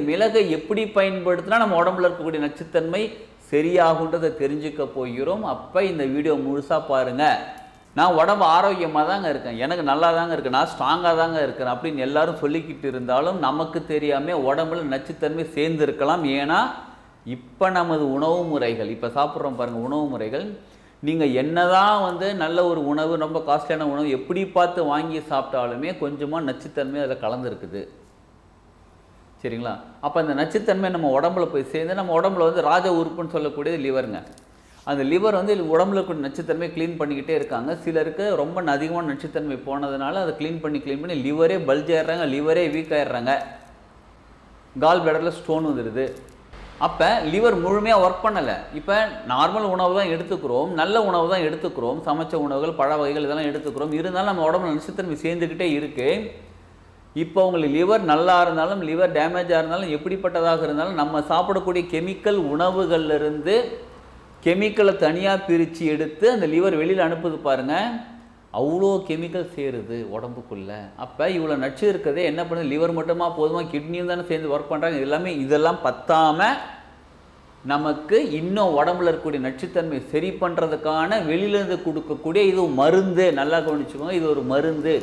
மிளகை எப்படி பயன்படுத்தினா நம்ம உடம்புல இருக்கக்கூடிய நச்சுத்தன்மை சரியாகுன்றதை தெரிஞ்சுக்க போகிறோம். அப்போ இந்த வீடியோ முழுசாக பாருங்கள். நான் உடம்பு ஆரோக்கியமாக தாங்க இருக்கேன், எனக்கு நல்லா தாங்க இருக்குது, நான் ஸ்ட்ராங்காக தாங்க இருக்கிறேன் அப்படின்னு எல்லாரும் சொல்லிக்கிட்டு இருந்தாலும் நமக்கு தெரியாமல் உடம்புல நச்சுத்தன்மை சேர்ந்து இருக்கலாம். ஏன்னா இப்போ நமது உணவு முறைகள், இப்போ சாப்பிட்றோம் பாருங்கள் உணவு முறைகள், நீங்கள் என்னதான் நல்ல ஒரு உணவு, ரொம்ப காஸ்ட்லியான உணவு எப்படி பார்த்து வாங்கி சாப்பிட்டாலுமே கொஞ்சமாக நச்சுத்தன்மை அதில் கலந்துருக்குது. சரிங்களா? அப்போ அந்த நச்சுத்தன்மை நம்ம உடம்புல போய் சேர்ந்து நம்ம உடம்புல ராஜ உறுப்புன்னு சொல்லக்கூடியது லிவருங்க. அந்த லிவர் உடம்புல இருக்கக்கூடிய நச்சுத்தன்மை க்ளீன் பண்ணிக்கிட்டே இருக்காங்க. சிலருக்கு ரொம்ப அதிகமான நச்சுத்தன்மை போனதுனால அதை க்ளீன் பண்ணி லிவரே பல்ஜ் ஆயிடுறாங்க, லிவரே வீக் ஆயிடுறாங்க, கால் பிளடரில் ஸ்டோன் வந்துடுது. அப்போ லிவர் முழுமையாக ஒர்க் பண்ணலை. இப்போ நார்மல் உணவு தான் எடுத்துக்கிறோம், நல்ல உணவு தான் எடுத்துக்கிறோம், சமைச்ச உணவுகள் பழ வகைகள் இதெல்லாம் எடுத்துக்கிறோம், இருந்தாலும் நம்ம உடம்புல நச்சுத்தன்மை சேர்ந்துக்கிட்டே இருக்குது. இப்போ உங்களுக்கு லிவர் நல்லா இருந்தாலும் லிவர் டேமேஜாக இருந்தாலும் எப்படிப்பட்டதாக இருந்தாலும் நம்ம சாப்பிடக்கூடிய கெமிக்கல் உணவுகள்லேருந்து கெமிக்கலை தனியாக பிரித்து எடுத்து அந்த லிவர் வெளியில் அனுப்புது பாருங்கள், அவ்வளோ கெமிக்கல் சேருது உடம்புக்குள்ளே. அப்போ இவ்வளோ நச்சு இருக்கிறதே என்ன பண்ணுது, லிவர் மட்டுமா போதுமா, கிட்னியும் தானே சேர்ந்து ஒர்க் பண்ணுறாங்க. இதெல்லாம் பத்தாமல் நமக்கு இன்னும் உடம்புல இருக்கக்கூடிய நச்சுத்தன்மை சரி பண்ணுறதுக்கான வெளியிலேருந்து கொடுக்கக்கூடிய இது மருந்து. நல்லா கவனிச்சுக்கோங்க, இது ஒரு மருந்து.